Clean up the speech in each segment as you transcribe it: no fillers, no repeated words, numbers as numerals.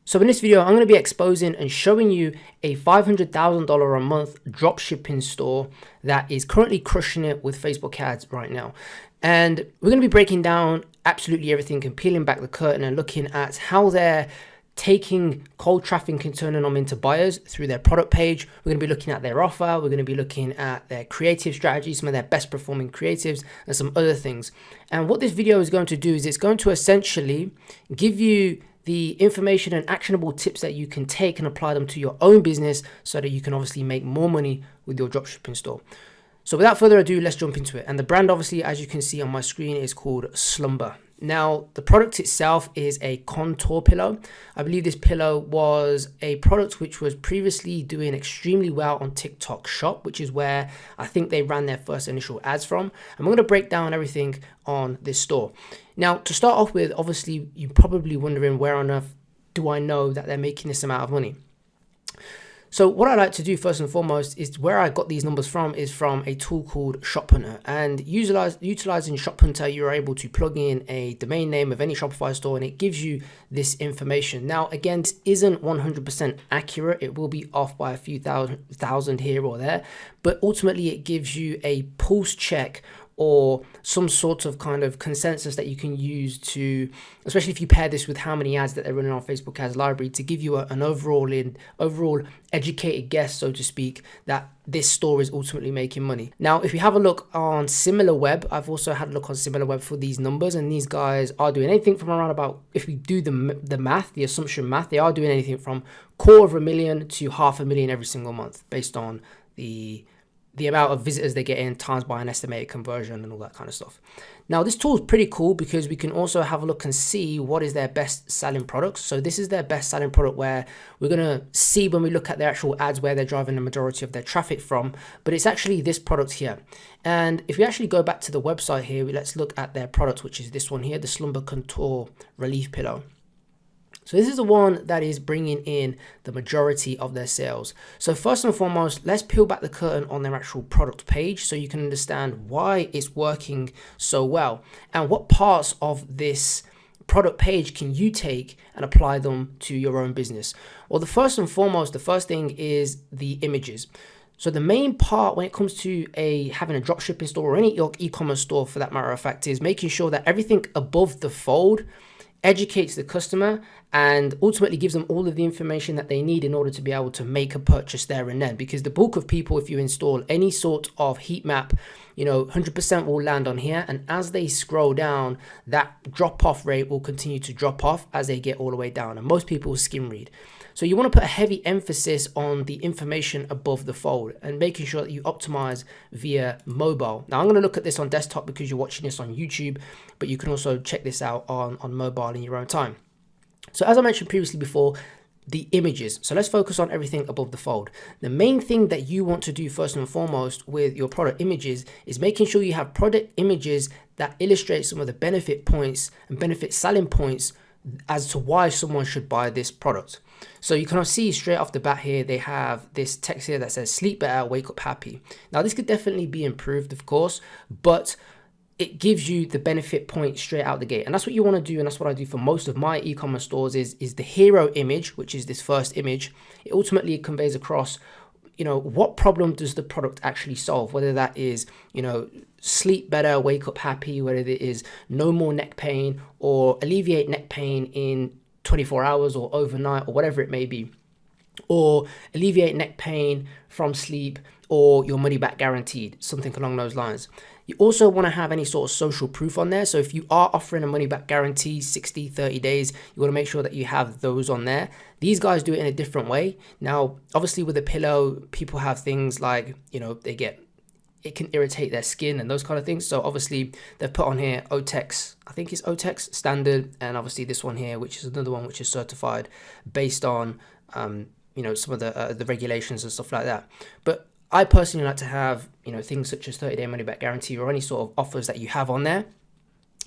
So in this video, I'm going to be exposing and showing you a $500,000 a month dropshipping store that is currently crushing it with Facebook ads right now. And we're going to be breaking down absolutely everything and peeling back the curtain and looking at how they're taking cold traffic and turning them into buyers through their product page. We're going to be looking at their offer. We're going to be looking at their creative strategies, some of their best performing creatives, and some other things. And what this video is going to do is it's going to essentially give you the information and actionable tips that you can take and apply them to your own business so that you can obviously make more money with your dropshipping store. So without further ado, let's jump into it. And the brand, obviously, as you can see on my screen, is called Slumber. Now, the product itself is a contour pillow. I believe this pillow was a product which was previously doing extremely well on TikTok Shop, which is where I think they ran their first initial ads from. And we're going to break down everything on this store. Now, to start off with, obviously, you're probably wondering where on earth do I know that they're making this amount of money? So what I like to do first and foremost is where I got these numbers from is from a tool called Shop Hunter. And utilizing Shop Hunter, you're able to plug in a domain name of any Shopify store and it gives you this information. Now, again, this isn't 100% accurate. It will be off by a few thousand here or there, but ultimately it gives you a pulse check or some sort of kind of consensus that you can use to, especially if you pair this with how many ads that they're running on Facebook Ads Library, to give you an overall educated guess, so to speak, that this store is ultimately making money. Now, if you have a look on SimilarWeb, I've also had a look on SimilarWeb for these numbers, and these guys are doing anything from around about, if we do the math, the assumption math, they are doing anything from $250,000 to $500,000 every single month based on the amount of visitors they get in times by an estimated conversion and all that kind of stuff. Now, this tool is pretty cool because we can also have a look and see what is their best selling products. So this is their best selling product where we're going to see when we look at their actual ads where they're driving the majority of their traffic from, but it's actually this product here. And if we actually go back to the website here, let's look at their product, which is this one here, the Slumber Contour Relief Pillow. So this is the one that is bringing in the majority of their sales. So first and foremost, let's peel back the curtain on their actual product page so you can understand why it's working so well and what parts of this product page can you take and apply them to your own business. Well, the first thing is the images. So the main part when it comes to having a dropshipping store or any e-commerce store for that matter of fact is making sure that everything above the fold educates the customer and ultimately gives them all of the information that they need in order to be able to make a purchase there and then. Because the bulk of people, if you install any sort of heat map, 100% will land on here. And as they scroll down, that drop off rate will continue to drop off as they get all the way down. And most people skim read. So you want to put a heavy emphasis on the information above the fold and making sure that you optimize via mobile. Now, I'm going to look at this on desktop because you're watching this on YouTube, but you can also check this out on mobile in your own time. So as I mentioned previously before, the images. So let's focus on everything above the fold. The main thing that you want to do first and foremost with your product images is making sure you have product images that illustrate some of the benefit points and benefit selling points as to why someone should buy this product. So you can see straight off the bat here, they have this text here that says sleep better, wake up happy. Now this could definitely be improved, of course, but it gives you the benefit point straight out the gate. And that's what you want to do. And that's what I do for most of my e-commerce stores is the hero image, which is this first image. It ultimately conveys across, what problem does the product actually solve? Whether that is, sleep better, wake up happy, whether it is no more neck pain or alleviate neck pain in 24 hours or overnight or whatever it may be, or alleviate neck pain from sleep or your money back guaranteed, something along those lines. You also want to have any sort of social proof on there. So if you are offering a money back guarantee, 60, 30 days, you want to make sure that you have those on there. These guys do it in a different way. Now, obviously with a pillow, people have things like, it can irritate their skin and those kind of things. So obviously they've put on here Otex, I think it's Otex standard. And obviously this one here, which is another one which is certified based on, some of the regulations and stuff like that. But I personally like to have, things such as 30-day money back guarantee or any sort of offers that you have on there.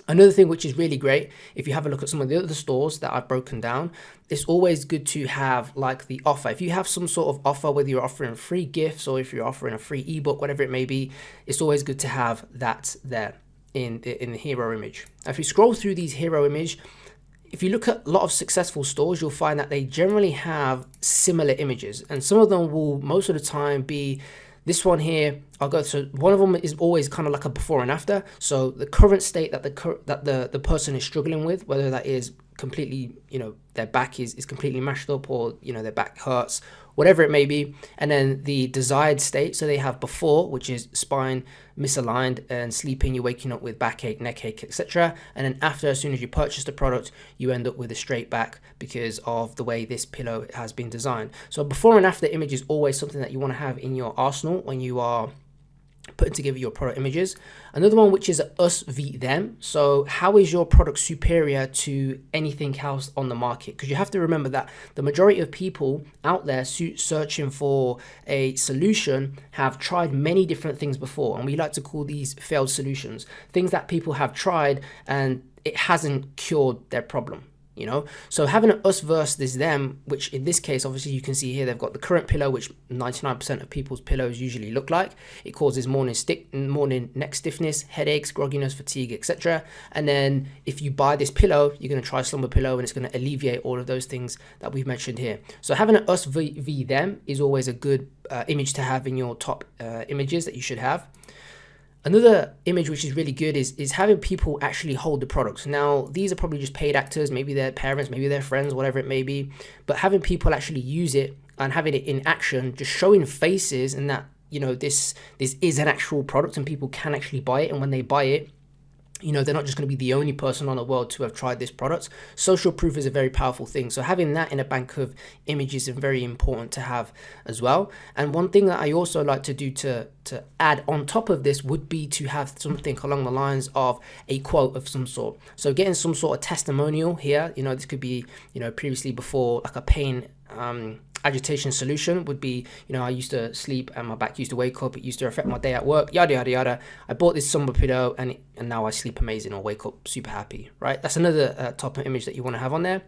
Another thing which is really great, if you have a look at some of the other stores that I've broken down, it's always good to have like the offer. If you have some sort of offer, whether you're offering free gifts or if you're offering a free ebook, whatever it may be, it's always good to have that there in the hero image. If you scroll through these hero image, if you look at a lot of successful stores, you'll find that they generally have similar images, and some of them will most of the time be this one here. I'll go through. One of them is always kind of like a before and after. So the current state that the person is struggling with, whether that is completely, their back is completely mashed up, or their back hurts, whatever it may be, and then the desired state. So they have before, which is spine misaligned and sleeping, you're waking up with backache, neck ache, etc. And then after, as soon as you purchase the product, you end up with a straight back because of the way this pillow has been designed. So before and after image is always something that you want to have in your arsenal when you are putting together your product images. Another one, which is us v them. So how is your product superior to anything else on the market? Because you have to remember that the majority of people out there searching for a solution have tried many different things before, and we like to call these failed solutions, things that people have tried and it hasn't cured their problem. So having an us versus them, which in this case, obviously you can see here, they've got the current pillow, which 99% of people's pillows usually look like. It causes morning neck stiffness, headaches, grogginess, fatigue, etc. And then if you buy this pillow, you're going to try slumber pillow, and it's going to alleviate all of those things that we've mentioned here. So having an us v them is always a good image to have in your top images that you should have. Another image which is really good is having people actually hold the products. Now, these are probably just paid actors, maybe their parents, maybe their friends, whatever it may be, but having people actually use it and having it in action, just showing faces, and that, this is an actual product and people can actually buy it. And when they buy it, they're not just going to be the only person on the world to have tried this product. Social proof is a very powerful thing. So having that in a bank of images is very important to have as well. And one thing that I also like to do to add on top of this would be to have something along the lines of a quote of some sort. So getting some sort of testimonial here, this could be, previously before, like a pain agitation solution would be, I used to sleep and my back used to wake up, it used to affect my day at work, yada yada yada. I bought this slumber pillow and now I sleep amazing, or wake up super happy, right? That's another top image that you want to have on there.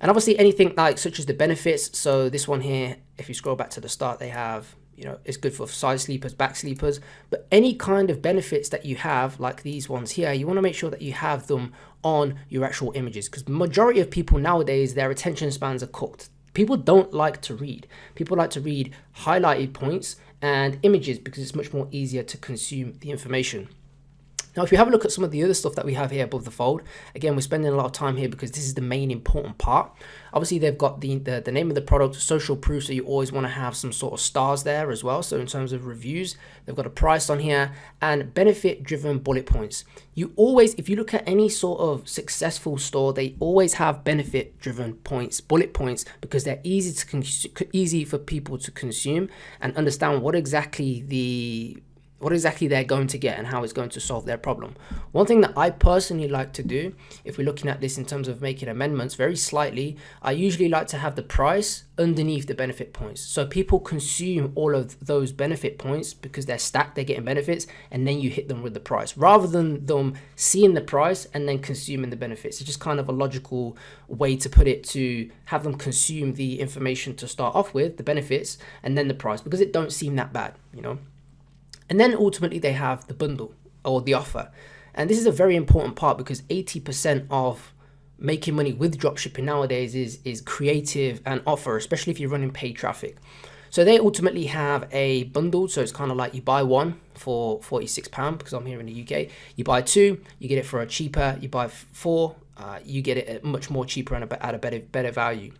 And obviously anything like such as the benefits. So this one here, if you scroll back to the start, they have, it's good for side sleepers, back sleepers, but any kind of benefits that you have, like these ones here, you want to make sure that you have them on your actual images, because the majority of people nowadays, their attention spans are cooked. People don't like to read. People like to read highlighted points and images because it's much more easier to consume the information. Now, if you have a look at some of the other stuff that we have here above the fold, again, we're spending a lot of time here because this is the main important part. Obviously, they've got the name of the product, social proof, so you always want to have some sort of stars there as well. So in terms of reviews, they've got a price on here, and benefit-driven bullet points. You always, if you look at any sort of successful store, they always have benefit-driven points, bullet points, because they're easy for people to consume and understand what exactly they're going to get and how it's going to solve their problem. One thing that I personally like to do, if we're looking at this in terms of making amendments very slightly, I usually like to have the price underneath the benefit points. So people consume all of those benefit points because they're stacked, they're getting benefits, and then you hit them with the price, rather than them seeing the price and then consuming the benefits. It's just kind of a logical way to put it, to have them consume the information to start off with, the benefits, and then the price, because it don't seem that bad, And then ultimately they have the bundle or the offer. And this is a very important part because 80% of making money with dropshipping nowadays is creative and offer, especially if you're running paid traffic. So they ultimately have a bundle. So it's kind of like you buy one for £46 because I'm here in the UK. You buy two, you get it for a cheaper. You buy four, you get it at much more cheaper and at a better value.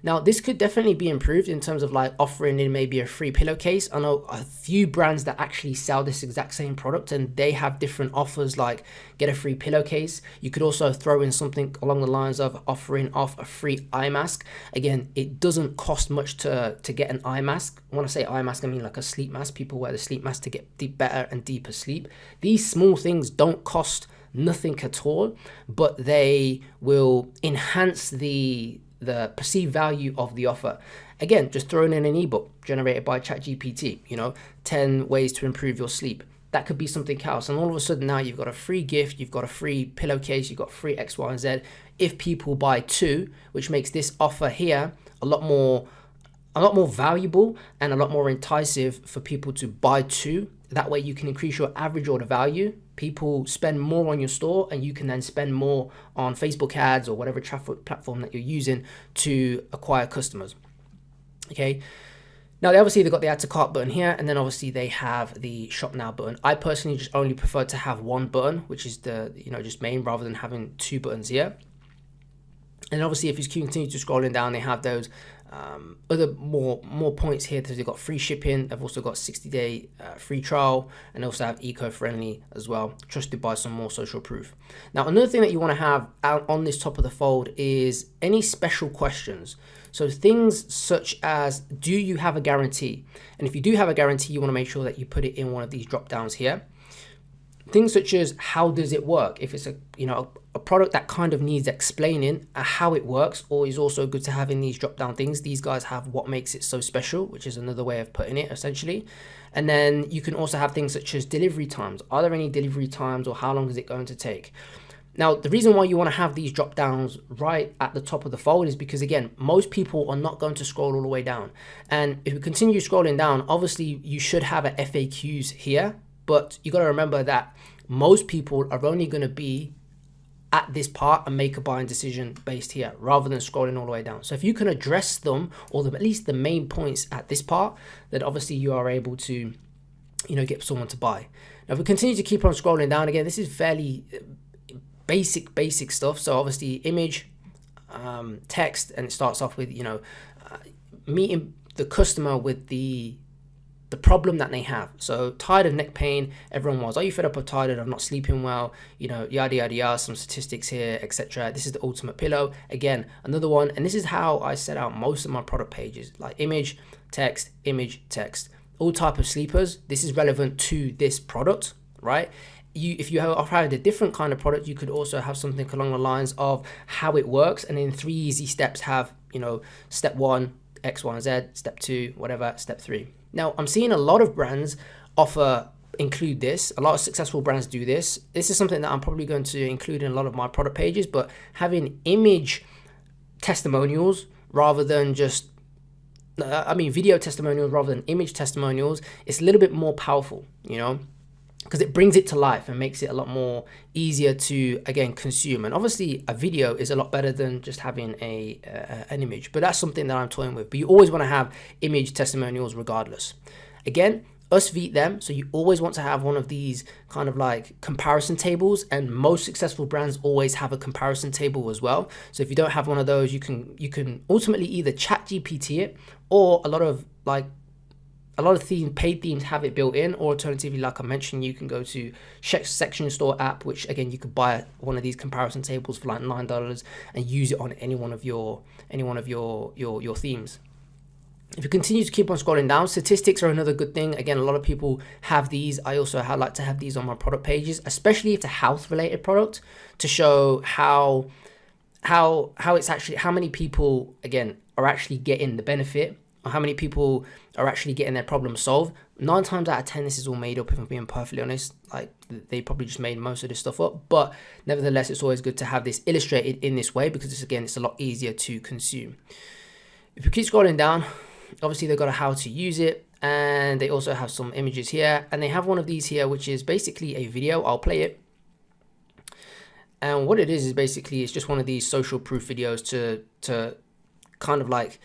Now, this could definitely be improved in terms of like offering in maybe a free pillowcase. I know a few brands that actually sell this exact same product and they have different offers, like get a free pillowcase. You could also throw in something along the lines of offering off a free eye mask. Again, it doesn't cost much to get an eye mask. When I say eye mask, I mean like a sleep mask. People wear the sleep mask to get better and deeper sleep. These small things don't cost nothing at all, but they will enhance the perceived value of the offer. Again, just throwing in an ebook generated by ChatGPT, 10 ways to improve your sleep. That could be something else. And all of a sudden now you've got a free gift, you've got a free pillowcase, you've got free X, Y, and Z. If people buy two, which makes this offer here a lot more valuable and a lot more enticing for people to buy two. That way you can increase your average order value people spend more on your store, and you can then spend more on Facebook ads or whatever traffic platform that you're using to acquire customers. Okay. Now, they've got the add to cart button here, and then obviously they have the shop now button. I personally just only prefer to have one button, which is the, just main, rather than having two buttons here. And obviously, if you continue to scrolling down, they have those other more points here. They've got free shipping. They've also got 60-day free trial, and they also have eco-friendly as well, trusted by some more social proof. Now, another thing that you want to have out on this top of the fold is any special questions. So things such as, do you have a guarantee? And if you do have a guarantee, you want to make sure that you put it in one of these drop downs here. Things such as, how does it work? If it's a product that kind of needs explaining how it works, or is also good to have in these drop down things. These guys have what makes it so special, which is another way of putting it essentially. And then you can also have things such as delivery times. Are there any delivery times, or how long is it going to take? Now, the reason why you want to have these drop downs right at the top of the fold is because, again, most people are not going to scroll all the way down. And if you continue scrolling down, obviously you should have a FAQs here, but you got to remember that most people are only going to be at this part and make a buying decision based here, rather than scrolling all the way down. So if you can address them, or at least the main points at this part, then obviously you are able to, get someone to buy. Now, if we continue to keep on scrolling down, again, this is fairly basic stuff. So obviously image, text, and it starts off with meeting the customer with the problem that they have. So tired of neck pain, everyone was. Are you fed up or tired of not sleeping well? Yada yada yada, some statistics here, etc. This is the ultimate pillow. Again, another one, and this is how I set out most of my product pages, like image, text, all type of sleepers. This is relevant to this product, right? If you have had a different kind of product, you could also have something along the lines of how it works, and in 3 easy steps have, step 1, X, Y, and Z, step 2, whatever, step 3. Now, I'm seeing a lot of brands include this. A lot of successful brands do this. This is something that I'm probably going to include in a lot of my product pages, but having image testimonials rather than just, video testimonials rather than image testimonials, it's a little bit more powerful, because it brings it to life and makes it a lot more easier to, again, consume. And obviously a video is a lot better than just having an image, but that's something that I'm toying with. But you always want to have image testimonials regardless. Again, us beat them. So you always want to have one of these kind of like comparison tables, and most successful brands always have a comparison table as well. So if you don't have one of those, you can ultimately either chat GPT it, or a lot of paid themes have it built in, or alternatively, like I mentioned, you can go to Section Store app, which again, you could buy one of these comparison tables for like $9 and use it on any one of your themes. If you continue to keep on scrolling down, statistics are another good thing. Again, a lot of people have these. I also like to have these on my product pages, especially if it's a health related product, to show how it's actually, how many people, again, are actually getting the benefit, or how many people are actually getting their problem solved. 9 times out of 10, this is all made up, if I'm being perfectly honest. Like, they probably just made most of this stuff up, but nevertheless, it's always good to have this illustrated in this way, because it's a lot easier to consume. If you keep scrolling down, obviously they've got a how to use it, and they also have some images here, and they have one of these here, which is basically a video. I'll play it. And what it is basically, it's just one of these social proof videos to kind of like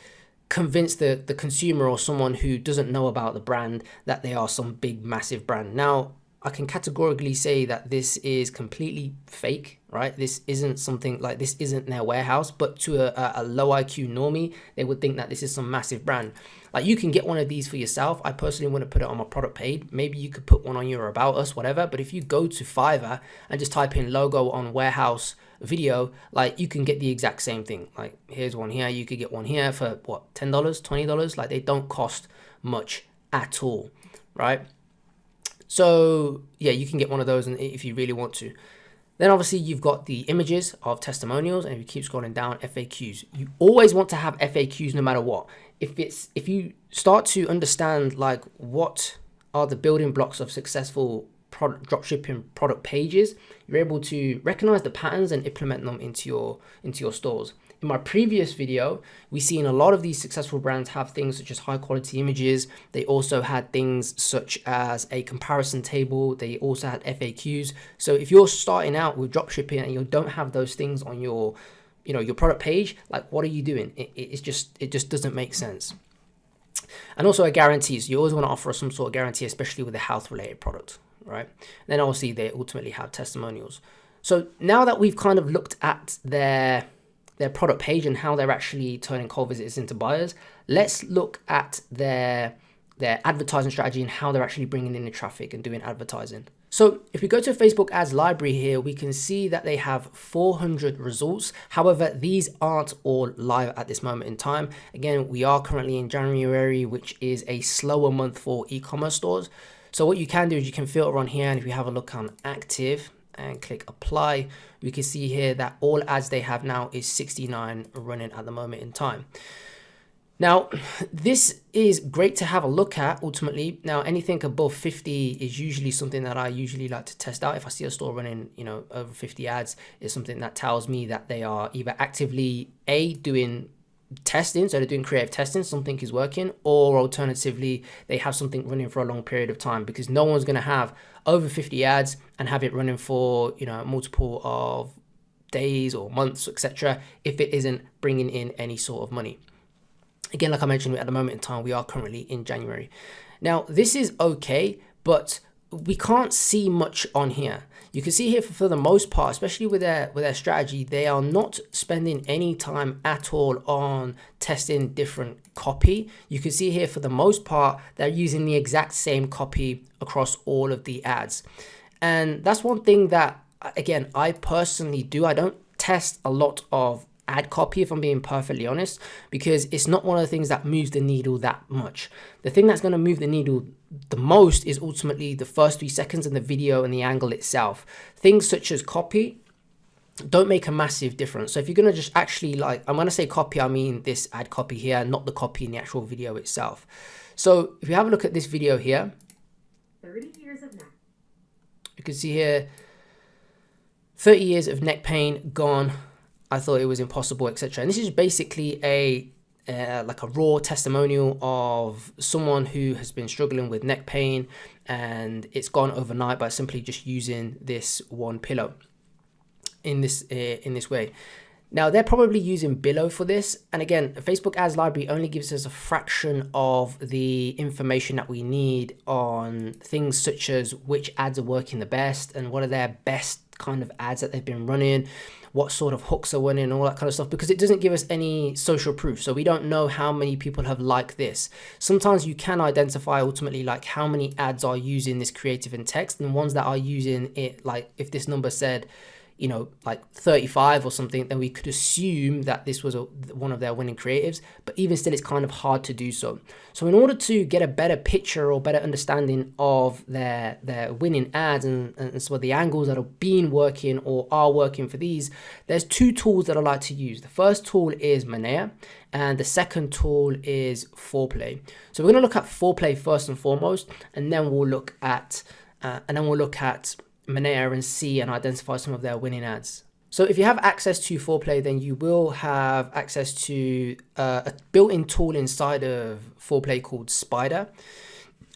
convince the consumer or someone who doesn't know about the brand that they are some big massive brand. Now, I can categorically say that this is completely fake, right? This isn't something like, this isn't their warehouse, but to a low IQ normie, they would think that this is some massive brand. Like, you can get one of these for yourself. I personally want to put it on my product page. Maybe you could put one on your About Us, whatever. But if you go to Fiverr and just type in logo on warehouse video, like, you can get the exact same thing. Like, here's one here. You could get one here for what, $10, $20? Like, they don't cost much at all, right? So yeah, you can get one of those if you really want to. Then obviously you've got the images of testimonials, and if you keep scrolling down, FAQs. You always want to have FAQs no matter what. If you start to understand like what are the building blocks of successful dropshipping product pages, you're able to recognize the patterns and implement them into your stores. in my previous video, we seen a lot of these successful brands have things such as high quality images. They also had things such as a comparison table. They also had FAQs. So if you're starting out with dropshipping and you don't have those things on your, your product page, like what are you doing? It just doesn't make sense. And also a guarantees. You always want to offer some sort of guarantee, especially with a health related product, right? Then obviously they ultimately have testimonials. So now that we've kind of looked at their product page and how they're actually turning cold visitors into buyers, let's look at their advertising strategy and how they're actually bringing in the traffic and doing advertising. So if we go to Facebook ads library here, we can see that they have 400 results. However, these aren't all live at this moment in time. Again, we are currently in January, which is a slower month for e-commerce stores. So what you can do is you can filter on here, and if you have a look on active and click apply, we can see here that all ads they have now is 69 running at the moment in time. Now, this is great to have a look at ultimately. Now, anything above 50 is usually something that I usually like to test out. If I see a store running, over 50 ads, it's something that tells me that they are either actively doing testing, so they're doing creative testing, something is working, or alternatively they have something running for a long period of time, because no one's going to have over 50 ads and have it running for multiple of days or months, etc., if it isn't bringing in any sort of money. Again, like I mentioned, at the moment in time we are currently in January. Now this is okay, but we can't see much on here. You can see here for the most part, especially with their strategy, they are not spending any time at all on testing different copy. You can see here for the most part, they're using the exact same copy across all of the ads. And that's one thing that, again, I personally do. I don't test a lot of ad copy, if I'm being perfectly honest, because it's not one of the things that moves the needle that much. The thing that's going to move the needle the most is ultimately the first 3 seconds in the video and the angle itself. Things such as copy don't make a massive difference. So if you're going to just actually, I'm going to say copy, I mean this ad copy here, not the copy in the actual video itself. So if you have a look at this video here, 30 years of neck. You can see here 30 years of neck pain gone. I thought it was impossible, etc. And this is basically like a raw testimonial of someone who has been struggling with neck pain, and it's gone overnight by simply just using this one pillow in this way. Now they're probably using Billo for this, and again, Facebook ads library only gives us a fraction of the information that we need on things such as which ads are working the best and what are their best kind of ads that they've been running, what sort of hooks are winning, and all that kind of stuff, because it doesn't give us any social proof. So we don't know how many people have liked this. Sometimes you can identify ultimately like how many ads are using this creative and text, and ones that are using it, like if this number said, like 35 or something, then we could assume that this was one of their winning creatives. But even still, it's kind of hard to do so. So in order to get a better picture or better understanding of their winning ads and some of the angles that are being working or are working for these, there's 2 tools that I like to use. The first tool is Manea, and the second tool is Foreplay. So we're going to look at Foreplay first and foremost, and then we'll look at Manea and see and identify some of their winning ads. So if you have access to Foreplay, then you will have access to a built-in tool inside of Foreplay called Spider.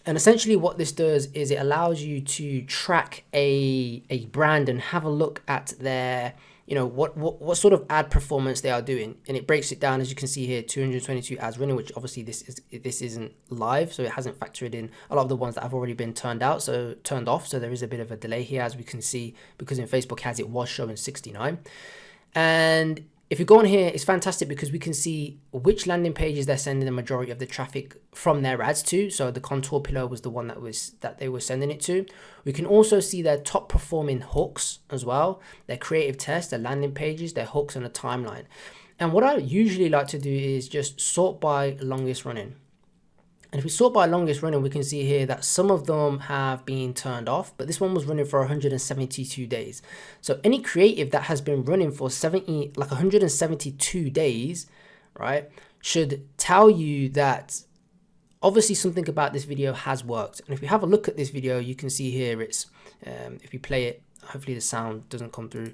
And essentially what this does is it allows you to track a brand and have a look at their, what sort of ad performance they are doing. And it breaks it down, as you can see here, 222 ads running, which obviously this isn't live, so it hasn't factored in a lot of the ones that have already been turned off. So there is a bit of a delay here, as we can see, because in Facebook ads it was showing 69. And if you go on here, it's fantastic because we can see which landing pages they're sending the majority of the traffic from their ads to. So the contour pillar was the one that they were sending it to. We can also see their top performing hooks as well, their creative tests, their landing pages, their hooks, and a timeline. And what I usually like to do is just sort by longest running. And if we sort by longest running, we can see here that some of them have been turned off, but this one was running for 172 days. So any creative that has been running for 172 days, right, should tell you that obviously something about this video has worked. And if we have a look at this video, you can see here it's, if we play it, hopefully the sound doesn't come through.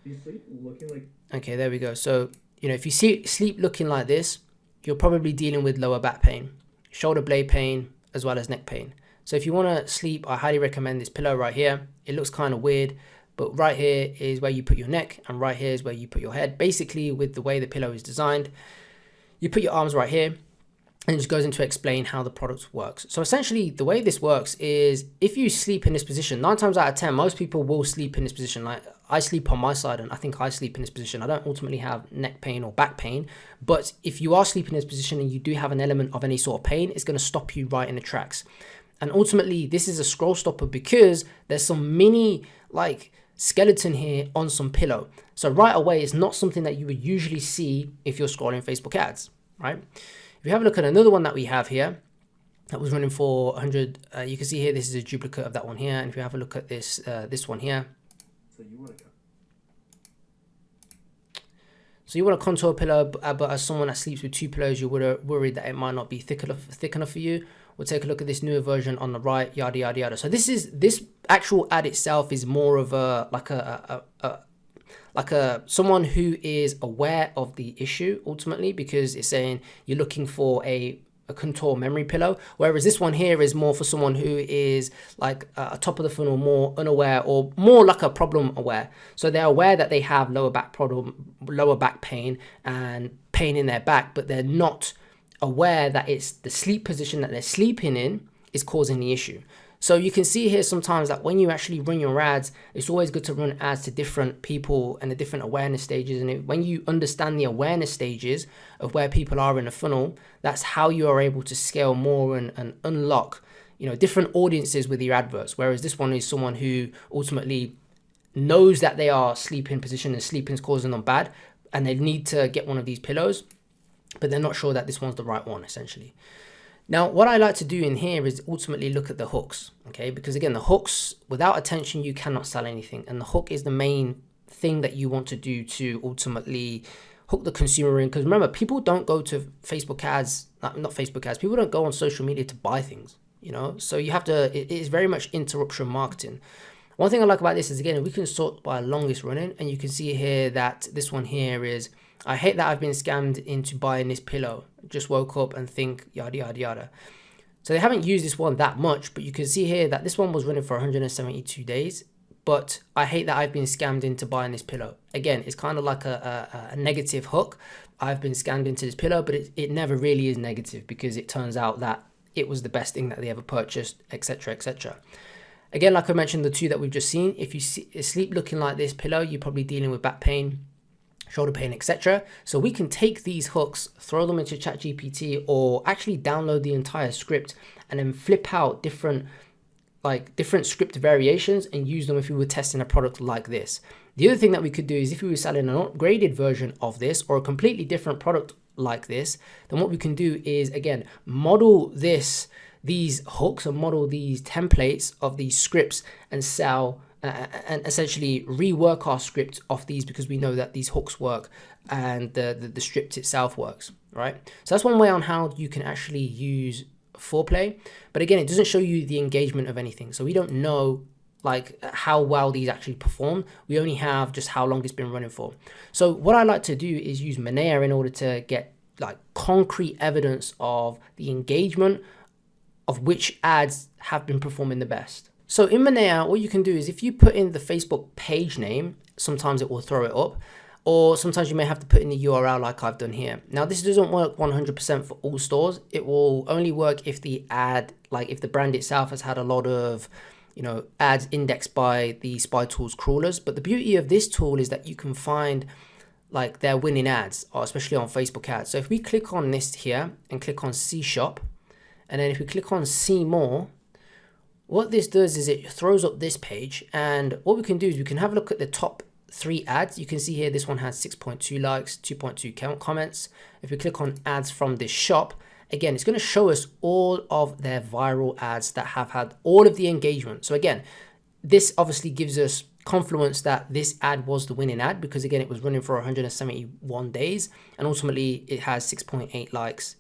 Looking like... Okay, there we go. So if you see sleep looking like this, you're probably dealing with lower back pain, shoulder blade pain, as well as neck pain. So if you want to sleep, I highly recommend this pillow right here. It looks kind of weird, but right here is where you put your neck, and right here is where you put your head. Basically, with the way the pillow is designed, you put your arms right here, and it just goes into explain how the product works. So essentially, the way this works is if you sleep in this position, 9 times out of 10, most people will sleep in this position. Like I sleep on my side, and I think I sleep in this position. I don't ultimately have neck pain or back pain, but if you are sleeping in this position and you do have an element of any sort of pain, it's going to stop you right in the tracks. And ultimately, this is a scroll stopper because there's some mini skeleton here on some pillow. So right away, it's not something that you would usually see if you're scrolling Facebook ads, right? If you have a look at another one that we have here that was running for 100, you can see here, this is a duplicate of that one here. And if you have a look at this, this one here. So you want a contour pillow, but as someone that sleeps with 2 pillows, you're worried that it might not be thick enough for you. We'll take a look at this newer version on the right, yada, yada, yada. So this actual ad itself is more of someone who is aware of the issue ultimately, because it's saying you're looking for a contour memory pillow, whereas this one here is more for someone who is like a top of the funnel, more unaware, or more like a problem aware. So they're aware that they have lower back pain and pain in their back, but they're not aware that it's the sleep position that they're sleeping in is causing the issue. So you can see here sometimes that when you actually run your ads, it's always good to run ads to different people and the different awareness stages. And when you understand the awareness stages of where people are in the funnel, that's how you are able to scale more and unlock, different audiences with your adverts. Whereas this one is someone who ultimately knows that they are sleeping position and sleeping is causing them bad, and they need to get one of these pillows, but they're not sure that this one's the right one, essentially. Now, what I like to do in here is ultimately look at the hooks, okay? Because again, the hooks, without attention, you cannot sell anything. And the hook is the main thing that you want to do to ultimately hook the consumer in. Because remember, people don't go to Facebook ads, not Facebook ads, people don't go on social media to buy things, So you have to, it is very much interruption marketing. One thing I like about this is, again, we can sort by longest running, and you can see here that this one here is, I hate that I've been scammed into buying this pillow. Just woke up and think yada, yada, yada. So they haven't used this one that much, but you can see here that this one was running for 172 days. But I hate that I've been scammed into buying this pillow. Again, it's kind of like a negative hook. I've been scammed into this pillow, but it never really is negative, because it turns out that it was the best thing that they ever purchased, etc., etc. Again, like I mentioned, the 2 that we've just seen, if you sleep looking like this pillow, you're probably dealing with back pain, shoulder pain, etc. So we can take these hooks, throw them into ChatGPT, or actually download the entire script and then flip out different script variations and use them if we were testing a product like this. The other thing that we could do is, if we were selling an upgraded version of this or a completely different product like this, then what we can do is, again, model these hooks and model these templates of these scripts and sell and essentially rework our script off these, because we know that these hooks work and the script itself works, right? So that's one way on how you can actually use foreplay. But again, it doesn't show you the engagement of anything. So we don't know how well these actually perform. We only have just how long it's been running for. So what I like to do is use Monea in order to get concrete evidence of the engagement of which ads have been performing the best. So in Monea, what you can do is, if you put in the Facebook page name, sometimes it will throw it up, or sometimes you may have to put in the URL like I've done here. Now, this doesn't work 100% for all stores. It will only work if the ad, if the brand itself has had a lot of, ads indexed by the Spy Tools crawlers. But the beauty of this tool is that you can find their winning ads, or especially on Facebook ads. So if we click on this here and click on See Shop, and then if we click on See More, what this does is it throws up this page, and what we can do is we can have a look at the top 3 ads. You can see here this one has 6.2 likes, 2.2 comments. If we click on ads from this shop, again, it's going to show us all of their viral ads that have had all of the engagement. So again, this obviously gives us confluence that this ad was the winning ad, because again, it was running for 171 days, and ultimately it has 6.8 likes,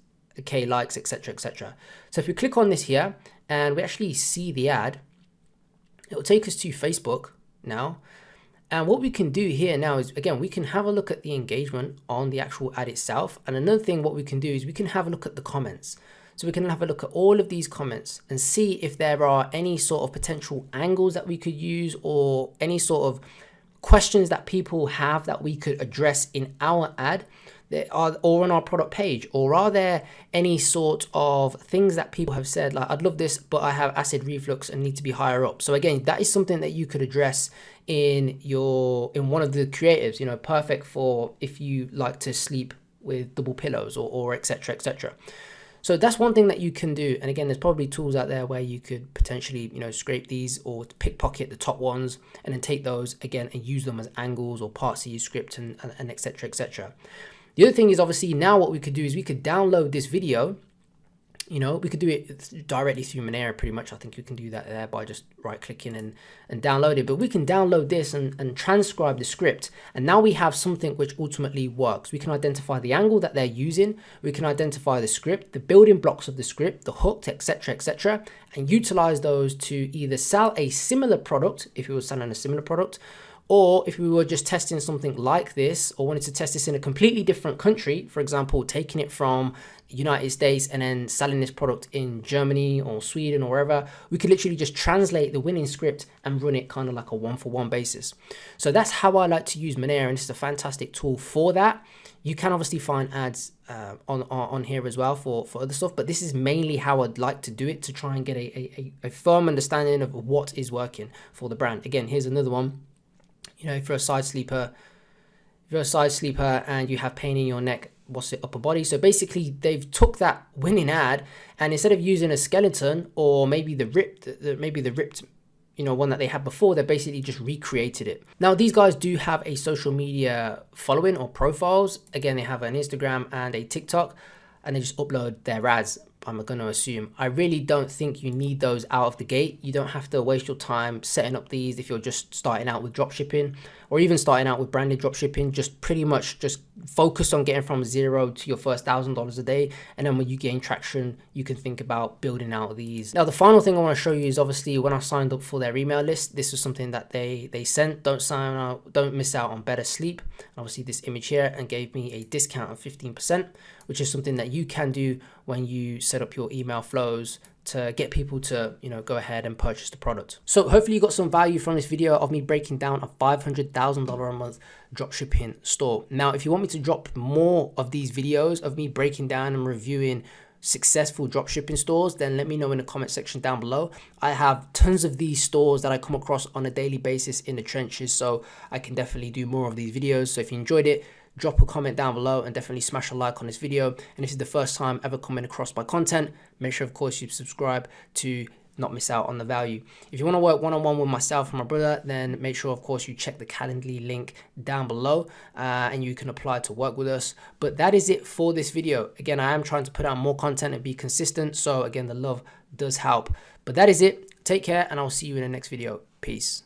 K likes, etc., etc. So if we click on this here and we actually see the ad, it will take us to Facebook now, And what we can do here now is, again, we can have a look at the engagement on the actual ad itself. And another thing, what we can do is we can have a look at the comments. So we can have a look at all of these comments and see if there are any sort of potential angles that we could use, or any sort of questions that people have that we could address in our ad, or on our product page. Or are there any sort of things that people have said, like, I'd love this, but I have acid reflux and need to be higher up. So again, that is something that you could address in one of the creatives, you know, perfect for if you like to sleep with double pillows, or etc, etc. So that's one thing that you can do. And again, there's probably tools out there where you could potentially, you know, scrape these or pickpocket the top ones and then take those again and use them as angles or parts of your script, and etc, etc. The other thing is, obviously, now what we could do is we could download this video. You know, we could do it directly through Monero pretty much. I think you can do that there by just right clicking and download it. But we can download this and transcribe the script. And now we have something which ultimately works. We can identify the angle that they're using. We can identify the script, the building blocks of the script, the hook, etc, etc, and utilize those to either sell a similar product, if we were selling a similar product, or if we were just testing something like this, or wanted to test this in a completely different country, for example, taking it from United States and then selling this product in Germany or Sweden or wherever, we could literally just translate the winning script and run it kind of like a one-for-one basis. So that's how I like to use Monero, and it's a fantastic tool for that. You can obviously find ads on here as well for other stuff, but this is mainly how I'd like to do it, to try and get a firm understanding of what is working for the brand. Again, here's another one. You know, if you're a side sleeper and you have pain in your neck, what's it, upper body? So basically, they've took that winning ad, and instead of using a skeleton or maybe the ripped, you know, one that they had before, they basically just recreated it. Now, these guys do have a social media following or profiles. Again, they have an Instagram and a TikTok, and they just upload their ads, I'm going to assume. I really don't think you need those out of the gate. You don't have to waste your time setting up these if you're just starting out with dropshipping, or even starting out with branded dropshipping. Just pretty much just focus on getting from zero to your first $1,000 a day. And then when you gain traction, you can think about building out these. Now, the final thing I want to show you is, obviously, when I signed up for their email list, this was something that they sent. Don't miss out on better sleep. Obviously, this image here, and gave me a discount of 15%, which is something that you can do when you set up your email flows to get people to, you know, go ahead and purchase the product. So hopefully you got some value from this video of me breaking down a $500,000 a month dropshipping store. Now, if you want me to drop more of these videos of me breaking down and reviewing successful dropshipping stores, then let me know in the comment section down below. I have tons of these stores that I come across on a daily basis in the trenches, so I can definitely do more of these videos. So if you enjoyed it, drop a comment down below and definitely smash a like on this video. And if this is the first time ever coming across my content, make sure, of course, you subscribe to not miss out on the value. If you want to work one-on-one with myself and my brother, then make sure, of course, you check the Calendly link down below, and you can apply to work with us. But that is it for this video. Again, I am trying to put out more content and be consistent, so again, the love does help. But that is it. Take care, and I'll see you in the next video. Peace.